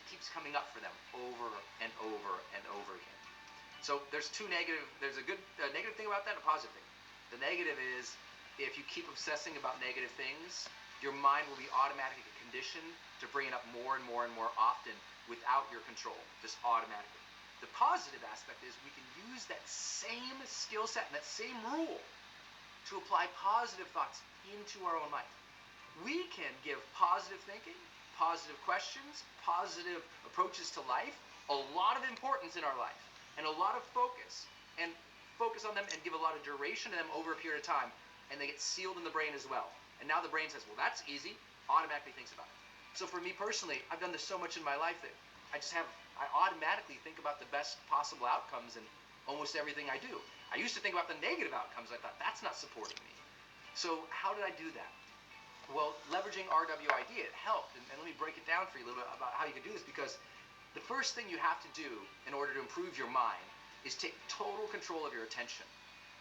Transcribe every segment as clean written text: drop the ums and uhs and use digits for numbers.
keeps coming up for them over and over and over again. So there's there's a negative thing about that and a positive thing. The negative is if you keep obsessing about negative things, your mind will be automatically conditioned to bring it up more and more and more often without your control, just automatically. The positive aspect is we can use that same skill set and that same rule to apply positive thoughts into our own life. We can give positive thinking, positive questions, positive approaches to life a lot of importance in our life and a lot of focus, and focus on them and give a lot of duration to them over a period of time, and they get sealed in the brain as well. And now the brain says, well, that's easy, automatically thinks about it. So for me personally, I've done this so much in my life that I automatically think about the best possible outcomes in almost everything I do. I used to think about the negative outcomes. I thought, that's not supporting me. So how did I do that? Well, leveraging RWID, it helped. And let me break it down for you a little bit about how you can do this, because the first thing you have to do in order to improve your mind is take total control of your attention.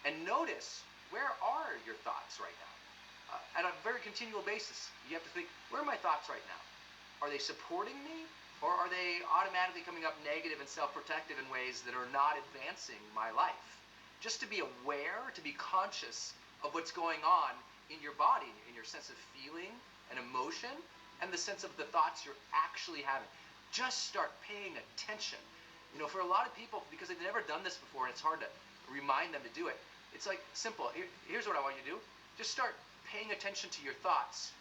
And notice, where are your thoughts right now? At a very continual basis, you have to think, where are my thoughts right now? Are they supporting me? Or are they automatically coming up negative and self-protective in ways that are not advancing my life? Just to be aware, to be conscious of what's going on in your body, in your sense of feeling and emotion, and the sense of the thoughts you're actually having. Just start paying attention. You know, for a lot of people, because they've never done this before, and it's hard to remind them to do it, it's like simple. Here's what I want you to do. Just start paying attention to your thoughts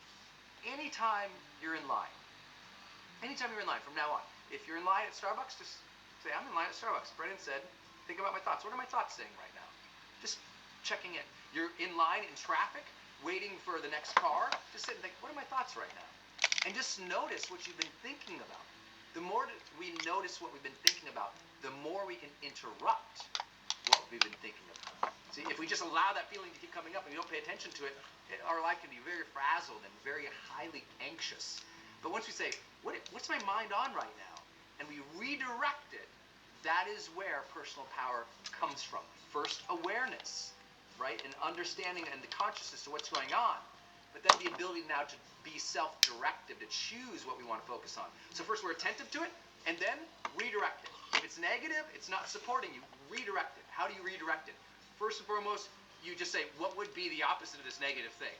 anytime you're in line. Anytime you're in line from now on. If you're in line at Starbucks, just say, I'm in line at Starbucks. Brendan said, think about my thoughts. What are my thoughts saying right now? Just checking in. You're in line in traffic, waiting for the next car. Just sit and think, what are my thoughts right now? And just notice what you've been thinking about. The more we notice what we've been thinking about, the more we can interrupt what we've been thinking about. See, if we just allow that feeling to keep coming up and we don't pay attention to it, our life can be very frazzled and very highly anxious. But once we say, what's my mind on right now? And we redirect it, that is where personal power comes from. First, awareness, right? And understanding and the consciousness of what's going on. But then the ability now to be self-directive, to choose what we want to focus on. So first we're attentive to it, and then redirect it. If it's negative, it's not supporting you, redirect it. How do you redirect it? First and foremost, you just say, what would be the opposite of this negative thing?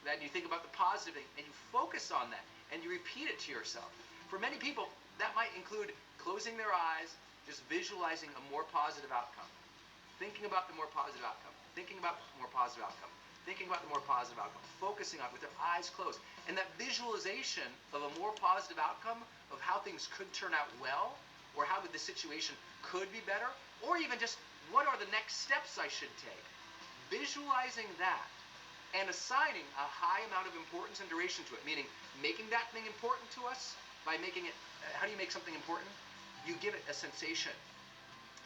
Then you think about the positive thing, and you focus on that, and you repeat it to yourself. For many people, that might include closing their eyes, just visualizing a more positive outcome. Thinking about the more positive outcome. Thinking about the more positive outcome. Thinking about the more positive outcome. Focusing on it with their eyes closed. And that visualization of a more positive outcome, of how things could turn out well, or how the situation could be better, or even just what are the next steps I should take. Visualizing that and assigning a high amount of importance and duration to it, meaning making that thing important to us by making it, how do you make something important? You give it a sensation.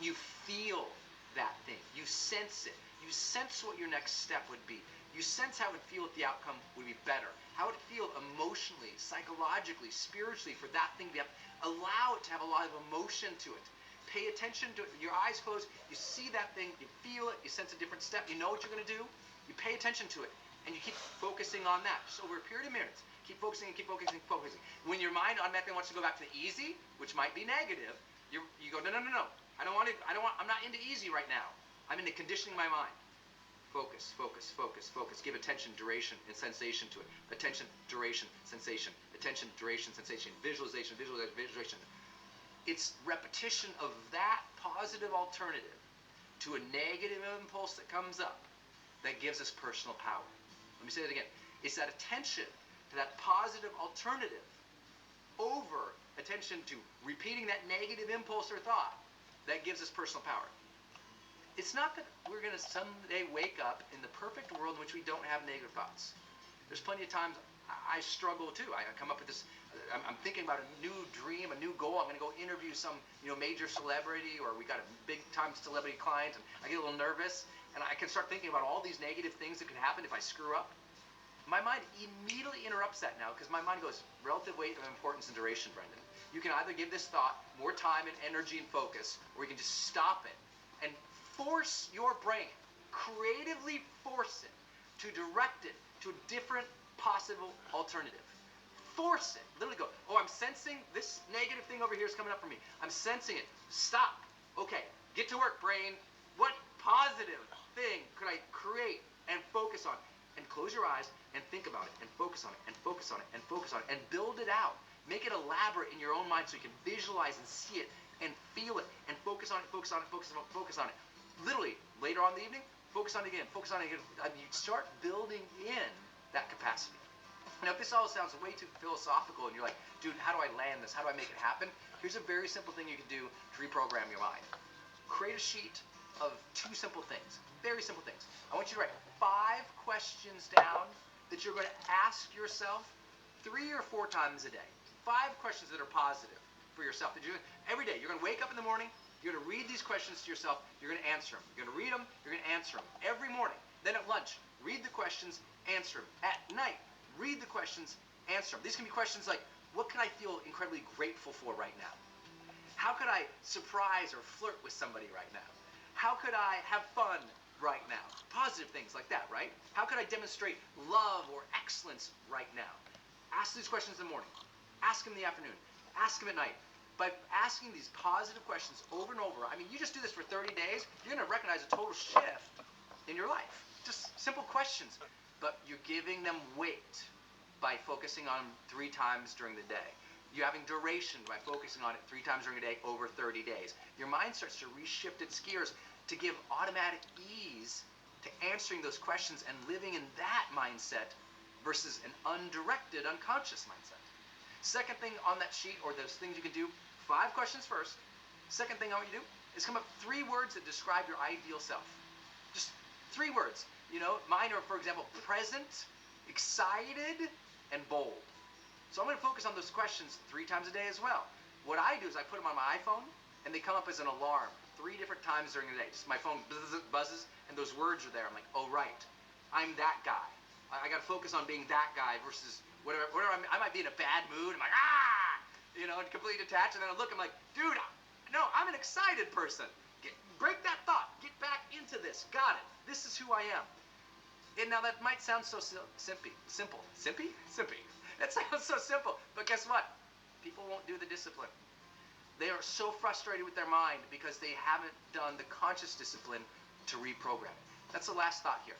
You feel that thing. You sense it. You sense what your next step would be. You sense how it would feel if the outcome would be better. How would it feel emotionally, psychologically, spiritually for that thing to be up. Allow it to have a lot of emotion to it. Pay attention to it. Your eyes closed. You see that thing. You feel it. You sense a different step. You know what you're going to do. You pay attention to it. And you keep focusing on that. Just over a period of minutes. Keep focusing and keep focusing and focusing. When your mind automatically wants to go back to the easy, which might be negative, you go, no. I'm not into easy right now. I'm into conditioning my mind. Focus, focus, focus, focus. Give attention, duration, and sensation to it. Attention, duration, sensation. Attention, duration, sensation. Visualization, visualization, visualization. It's repetition of that positive alternative to a negative impulse that comes up that gives us personal power. Let me say that again. It's that attention to that positive alternative over attention to repeating that negative impulse or thought that gives us personal power. It's not that we're going to someday wake up in the perfect world in which we don't have negative thoughts. There's plenty of times I struggle too. I come up with this, I'm thinking about a new dream, a new goal. I'm going to go interview some major celebrity, or we got a big time celebrity client, and I get a little nervous, and I can start thinking about all these negative things that could happen if I screw up. My mind immediately interrupts that now, because my mind goes, relative weight of importance and duration, Brendan. You can either give this thought more time and energy and focus, or you can just stop it and force your brain, creatively force it to direct it to a different possible alternative. Force it. Literally go, oh, I'm sensing this negative thing over here is coming up for me. I'm sensing it. Stop. Okay, get to work, brain. What positive thing could I create and focus on? And close your eyes and think about it and focus on it and focus on it and focus on it and build it out. Make it elaborate in your own mind so you can visualize and see it and feel it and focus on it, focus on it, focus on it, focus on it. Literally, later on in the evening, focus on it again, focus on it again. You start building in that capacity. Now, if this all sounds way too philosophical and you're like, dude, how do I land this? How do I make it happen? Here's a very simple thing you can do to reprogram your mind. Create a sheet of 2 simple things, very simple things. I want you to write 5 questions down that you're going to ask yourself 3 or 4 times a day. 5 questions that are positive for yourself. That you're every day. You're going to wake up in the morning. You're going to read these questions to yourself. You're going to answer them. You're going to read them. You're going to answer them every morning. Then at lunch, read the questions, answer them. At night, read the questions, answer them. These can be questions like, what can I feel incredibly grateful for right now? How could I surprise or flirt with somebody right now? How could I have fun right now? Positive things like that, right? How could I demonstrate love or excellence right now? Ask these questions in the morning. Ask them in the afternoon. Ask them at night. By asking these positive questions over and over, I mean, you just do this for 30 days, you're going to recognize a total shift in your life. Just simple questions. But you're giving them weight by focusing on them 3 times during the day. You're having duration by focusing on it 3 times during a day over 30 days. Your mind starts to reshift its gears to give automatic ease to answering those questions and living in that mindset versus an undirected, unconscious mindset. Second thing on that sheet, or those things you can do, 5 questions first. Second thing I want you to do is come up with 3 words that describe your ideal self. Just 3 words. You know, mine are, for example, present, excited, and bold. So I'm going to focus on those questions 3 times a day as well. What I do is I put them on my iPhone, and they come up as an alarm 3 different times during the day. Just my phone buzzes, and those words are there. I'm like, oh, right, I'm that guy. I got to focus on being that guy versus whatever I might be in a bad mood. I'm like, you know, and completely detached. And then I look, I'm like, dude, no, I'm an excited person. Break that thought. Get back into this. Got it. This is who I am. And now that might sound so simple. Simpy? That sounds so simple. But guess what? People won't do the discipline. They are so frustrated with their mind because they haven't done the conscious discipline to reprogram it. That's the last thought here.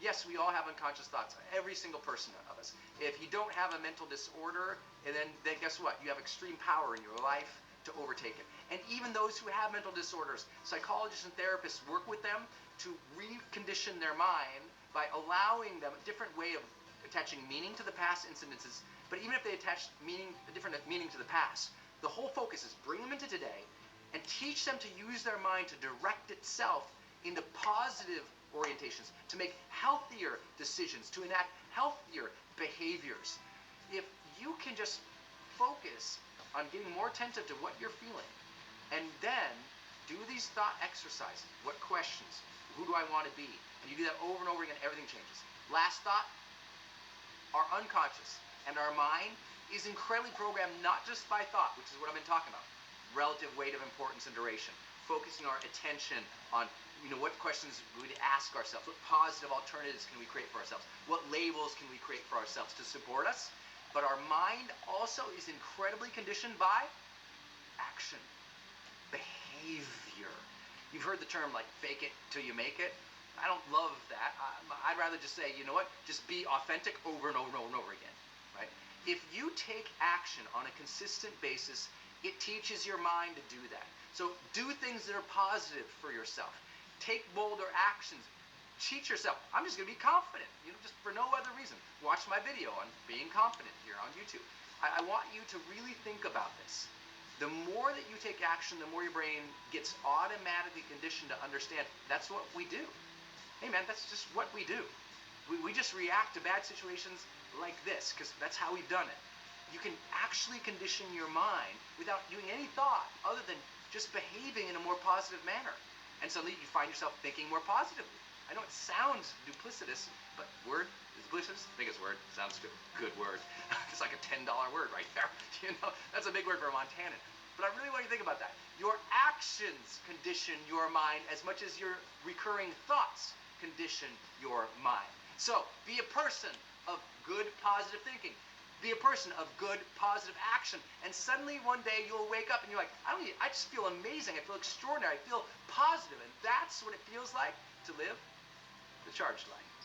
Yes, we all have unconscious thoughts, every single person of us. If you don't have a mental disorder, and then guess what? You have extreme power in your life to overtake it. And even those who have mental disorders, psychologists and therapists work with them to recondition their mind by allowing them a different way of attaching meaning to the past incidences. But even if they attach a different meaning to the past, the whole focus is bring them into today and teach them to use their mind to direct itself into positive orientations, to make healthier decisions, to enact healthier behaviors. If you can just focus on getting more attentive to what you're feeling, and then do these thought exercises. What questions? Who do I want to be? And you do that over and over again, everything changes. Last thought, our unconscious and our mind is incredibly programmed not just by thought, which is what I've been talking about, relative weight of importance and duration, focusing our attention on what questions we would ask ourselves, what positive alternatives can we create for ourselves, what labels can we create for ourselves to support us. But our mind also is incredibly conditioned by action, behavior. You've heard the term like fake it till you make it. I don't love that. I'd rather just say, you know what, just be authentic over and over and over and over again, right? If you take action on a consistent basis, it teaches your mind to do that. So do things that are positive for yourself. Take bolder actions. Teach yourself. I'm just going to be confident, just for no other reason. Watch my video on being confident here on YouTube. I want you to really think about this. The more that you take action, the more your brain gets automatically conditioned to understand that's what we do. Hey man, that's just what we do. We just react to bad situations like this because that's how we've done it. You can actually condition your mind without doing any thought other than just behaving in a more positive manner. And suddenly you find yourself thinking more positively. I know it sounds duplicitous, but word is duplicitous. I think it's word. Sounds good. Good word. It's like a $10 word right there. That's a big word for a Montanan. But I really want you to think about that. Your actions condition your mind as much as your recurring thoughts condition your mind. So be a person of good, positive thinking. Be a person of good, positive action. And suddenly one day you'll wake up and you're like, I just feel amazing. I feel extraordinary. I feel positive. And that's what it feels like to live the charged life.